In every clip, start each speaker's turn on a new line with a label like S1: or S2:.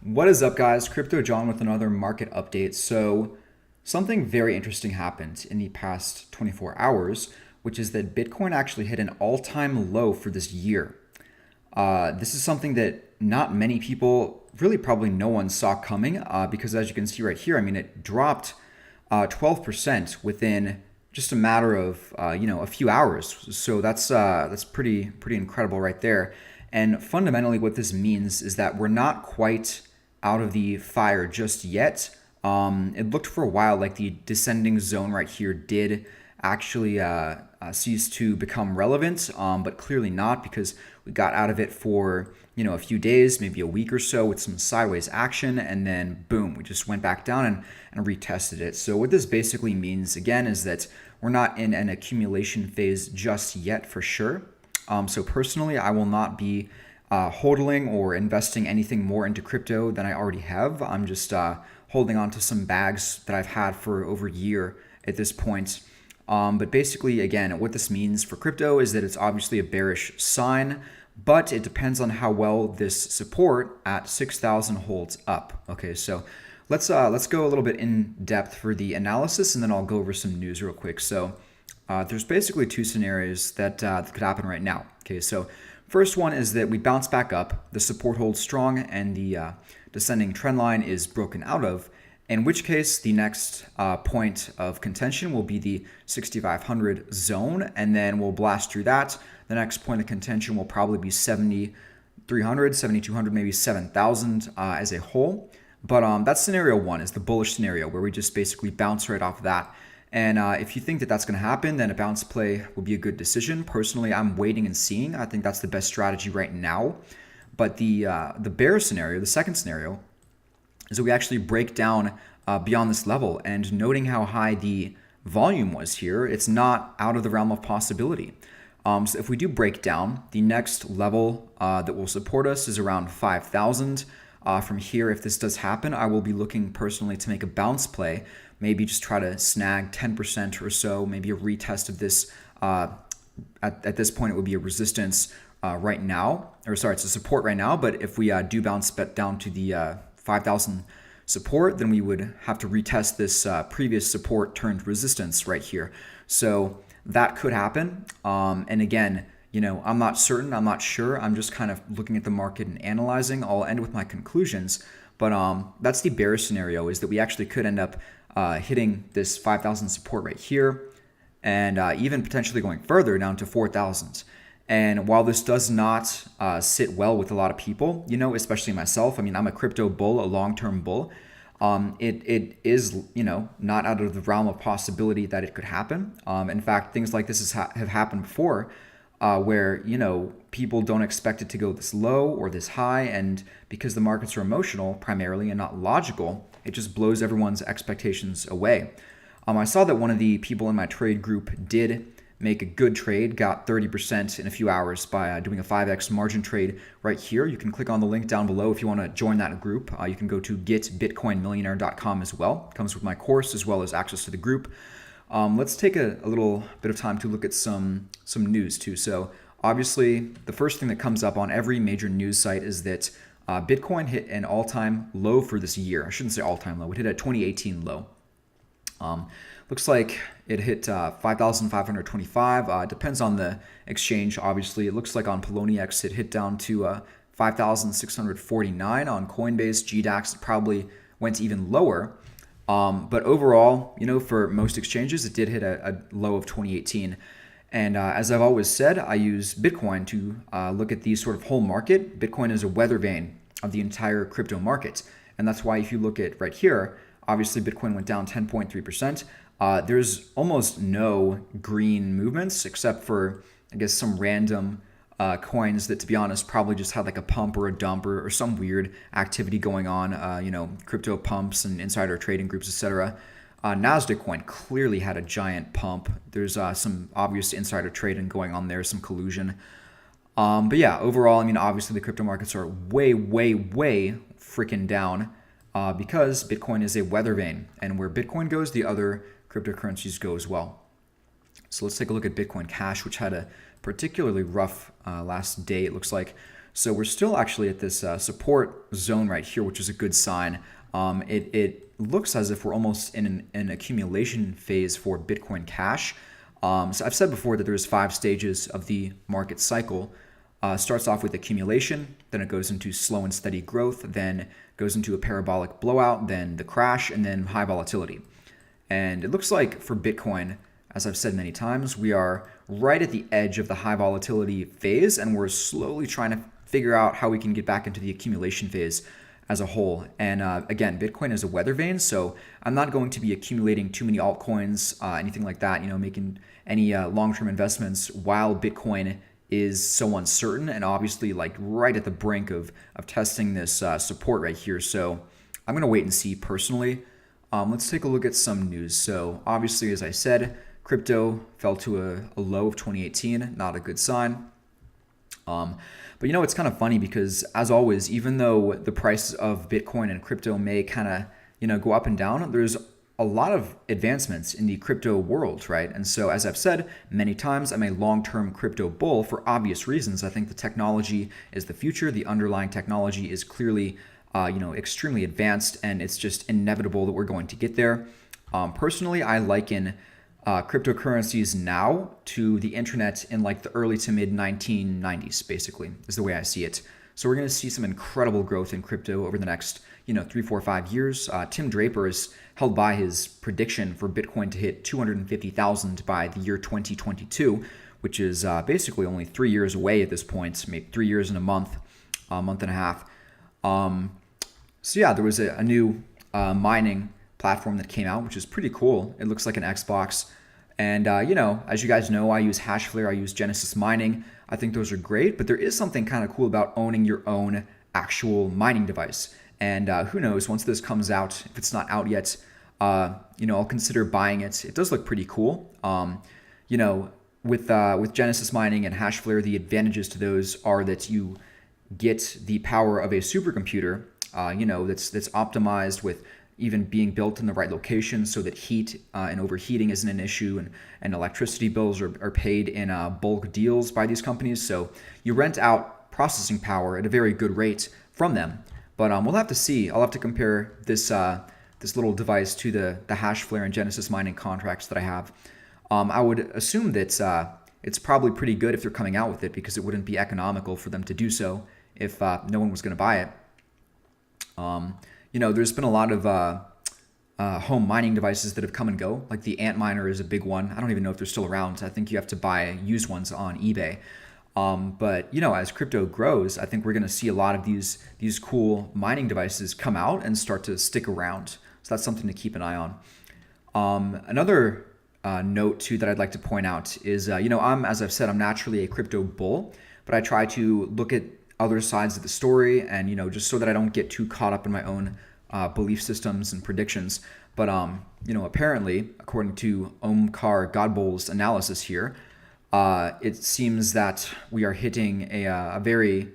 S1: What is up, guys? Crypto John with another market update. So, something very interesting happened in the past 24 hours, which is that Bitcoin actually hit an all time low for this year. This is something that not many people, really probably no one saw coming, because as you can see right here, I mean, it dropped 12% within just a matter of a few hours. So that's pretty incredible right there. And fundamentally, what this means is that we're not quite out of the fire just yet. It looked for a while like the descending zone right here did actually cease to become relevant, but clearly not because we got out of it for a few days, maybe a week or so with some sideways action, and then boom, we just went back down and retested it. So what this basically means again is that we're not in an accumulation phase just yet for sure. So personally, I will not be hodling or investing anything more into crypto than I already have. I'm just holding on to some bags that I've had for over a year at this point. But basically, again, what this means for crypto is that it's obviously a bearish sign, but it depends on how well this support at 6,000 holds up. Okay, so let's go a little bit in depth for the analysis, and then I'll go over some news real quick. So there's basically two scenarios that could happen right now. Okay, so first one is that we bounce back up, the support holds strong, and the descending trend line is broken out of, in which case the next point of contention will be the 6,500 zone, and then we'll blast through that. The next point of contention will probably be 7,300, 7,200, maybe 7,000 as a whole. But that's scenario one, is the bullish scenario where we just basically bounce right off of that. And if you think that that's going to happen, then a bounce play will be a good decision. Personally, I'm waiting and seeing. I think that's the best strategy right now. But the bear scenario, the second scenario, is that we actually break down beyond this level. And noting how high the volume was here, it's not out of the realm of possibility. So if we do break down, the next level that will support us is around 5,000. From here, if this does happen, I will be looking personally to make a bounce play. Maybe just try to snag 10% or so, maybe a retest of this. At this point, it would be a resistance right now, or sorry, it's a support right now. But if we do bounce back down to the 5,000 support, then we would have to retest this previous support turned resistance right here. So that could happen. And again, I'm not certain, I'm not sure. I'm just kind of looking at the market and analyzing. I'll end with my conclusions. But that's the bearish scenario, is that we actually could end up hitting this 5,000 support right here, and even potentially going further down to 4,000. And while this does not sit well with a lot of people, especially myself, I mean, I'm a crypto bull, a long-term bull. It is, not out of the realm of possibility that it could happen. In fact, things like this have happened before, where, people don't expect it to go this low or this high. And because the markets are emotional primarily and not logical, it just blows everyone's expectations away. I saw that one of the people in my trade group did make a good trade, got 30% in a few hours by doing a 5x margin trade right here. You can click on the link down below if you want to join that group. You can go to getbitcoinmillionaire.com as well. It comes with my course as well as access to the group. Let's take a little bit of time to look at some news too. So obviously, the first thing that comes up on every major news site is that Bitcoin hit an all-time low for this year. I shouldn't say all-time low. It hit a 2018 low. Looks like it hit 5,525. Depends on the exchange, obviously. It looks like on Poloniex it hit down to 5,649. On Coinbase, GDAX, it probably went even lower. But overall, for most exchanges, it did hit a low of 2018. And as I've always said, I use Bitcoin to look at the sort of whole market. Bitcoin is a weather vane of the entire crypto market. And that's why if you look at right here, obviously Bitcoin went down 10.3%. There's almost no green movements except for, I guess, some random coins that, to be honest, probably just had like a pump or a dump or some weird activity going on, crypto pumps and insider trading groups, etc. Nasdaq coin clearly had a giant pump. There's some obvious insider trading going on there, some collusion. But yeah, overall, I mean, obviously the crypto markets are way, way, way freaking down because Bitcoin is a weather vane. And where Bitcoin goes, the other cryptocurrencies go as well. So let's take a look at Bitcoin Cash, which had a particularly rough last day, it looks like. So we're still actually at this support zone right here, which is a good sign. It looks as if we're almost in an accumulation phase for Bitcoin Cash. So I've said before that there's 5 stages of the market cycle. Starts off with accumulation, then it goes into slow and steady growth, then goes into a parabolic blowout, then the crash, and then high volatility. And it looks like for Bitcoin, as I've said many times, we are right at the edge of the high volatility phase, and we're slowly trying to figure out how we can get back into the accumulation phase as a whole. And again, Bitcoin is a weather vane, so I'm not going to be accumulating too many altcoins, anything like that, making any long-term investments while Bitcoin is so uncertain and obviously like right at the brink of testing this support right here. So I'm going to wait and see personally. Let's take a look at some news. So obviously, as I said, crypto fell to a low of 2018, not a good sign. But it's kind of funny because, as always, even though the price of Bitcoin and crypto may kind of, go up and down, there's a lot of advancements in the crypto world, right? And so, as I've said many times, I'm a long-term crypto bull for obvious reasons. I think the technology is the future. The underlying technology is clearly, extremely advanced, and it's just inevitable that we're going to get there. Personally, I liken cryptocurrencies now to the internet in like the early to mid 1990s, basically, is the way I see it. So we're going to see some incredible growth in crypto over the next, 3, 4, 5 years. Tim Draper is held by his prediction for Bitcoin to hit 250,000 by the year 2022, which is basically only 3 years away at this point, maybe 3 years and a month and a half. So yeah, there was a new mining platform that came out, which is pretty cool. It looks like an Xbox. And, as you guys know, I use Hashflare, I use Genesis Mining. I think those are great, but there is something kind of cool about owning your own actual mining device. And who knows, once this comes out, if it's not out yet, I'll consider buying it. It does look pretty cool. With Genesis Mining and Hashflare, the advantages to those are that you get the power of a supercomputer, that's optimized with even being built in the right location so that heat and overheating isn't an issue, and electricity bills are paid in bulk deals by these companies. So you rent out processing power at a very good rate from them. But we'll have to see. I'll have to compare this little device to the Hashflare and Genesis Mining contracts that I have. I would assume that it's probably pretty good if they're coming out with it, because it wouldn't be economical for them to do so if no one was going to buy it. There's been a lot of home mining devices that have come and go. Like the Antminer is a big one. I don't even know if they're still around. I think you have to buy used ones on eBay. But as crypto grows, I think we're going to see a lot of these cool mining devices come out and start to stick around. So that's something to keep an eye on. Another note too that I'd like to point out is, as I've said, I'm naturally a crypto bull, but I try to look at other sides of the story, and just so that I don't get too caught up in my own belief systems and predictions. But apparently, according to Omkar Godbol's analysis here, it seems that we are hitting a very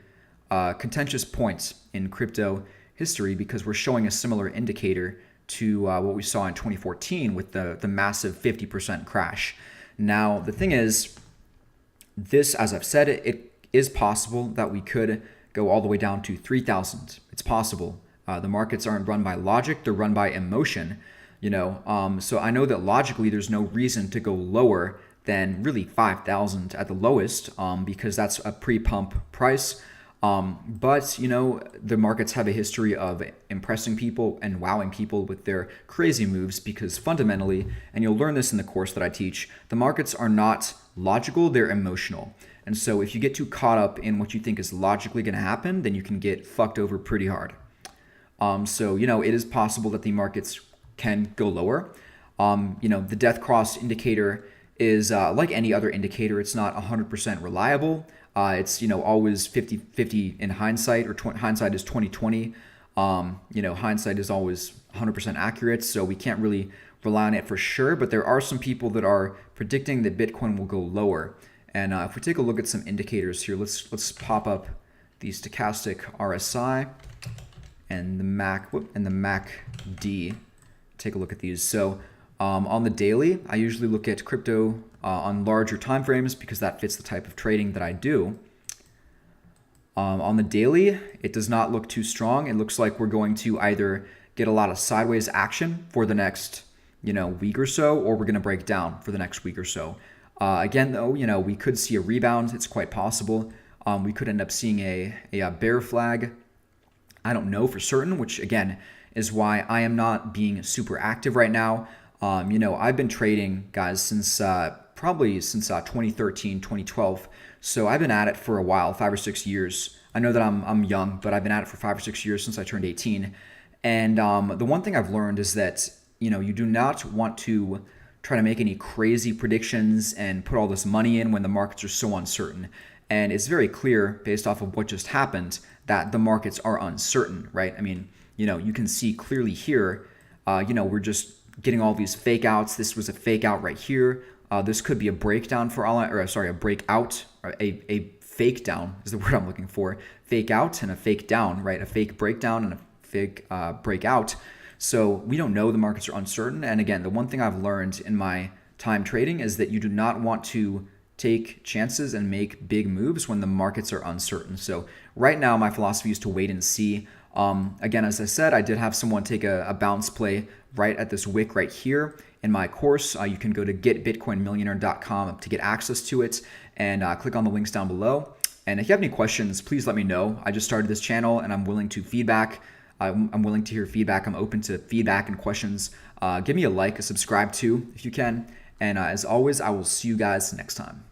S1: contentious point in crypto history, because we're showing a similar indicator to what we saw in 2014 with the massive 50% crash. Now, the thing is, this, as I've said, it is possible that we could go all the way down to 3,000. It's possible. The markets aren't run by logic, they're run by emotion. So I know that logically there's no reason to go lower than really 5,000 at the lowest, because that's a pre-pump price. But the markets have a history of impressing people and wowing people with their crazy moves, because fundamentally, and you'll learn this in the course that I teach, the markets are not logical, they're emotional. And so if you get too caught up in what you think is logically going to happen, then you can get fucked over pretty hard. So it is possible that the markets can go lower. The death cross indicator is like any other indicator. It's not 100% reliable. It's always 50-50 in hindsight, or hindsight is 20/20. Hindsight is always 100% accurate, so we can't really rely on it for sure. But there are some people that are predicting that Bitcoin will go lower. And if we take a look at some indicators here, let's pop up the stochastic RSI and the MACD. Take a look at these. So on the daily, I usually look at crypto on larger time frames, because that fits the type of trading that I do. On the daily, it does not look too strong. It looks like we're going to either get a lot of sideways action for the next, week or so, or we're going to break down for the next week or so. Again, though, we could see a rebound. It's quite possible. We could end up seeing a bear flag. I don't know for certain, which again is why I am not being super active right now. I've been trading, guys, since probably since 2013, 2012. So I've been at it for a while, 5 or 6 years. I know that I'm young, but I've been at it for 5 or 6 years since I turned 18. And the one thing I've learned is that you do not want to try to make any crazy predictions and put all this money in when the markets are so uncertain. And it's very clear based off of what just happened that the markets are uncertain, right? I mean, you can see clearly here, we're just getting all these fake outs. This was a fake out right here. This could be a breakdown for all, or sorry, a breakout, or a fake down is the word I'm looking for. Fake out and a fake down, right? A fake breakdown and a fake breakout. So we don't know, the markets are uncertain. And again, the one thing I've learned in my time trading is that you do not want to take chances and make big moves when the markets are uncertain. So right now, my philosophy is to wait and see. Again, as I said, I did have someone take a bounce play right at this wick right here. In my course, you can go to getbitcoinmillionaire.com to get access to it, and click on the links down below. And if you have any questions, please let me know. I just started this channel and I'm willing to feedback. I'm willing to hear feedback. I'm open to feedback and questions. Give me a like, a subscribe too, if you can. And as always, I will see you guys next time.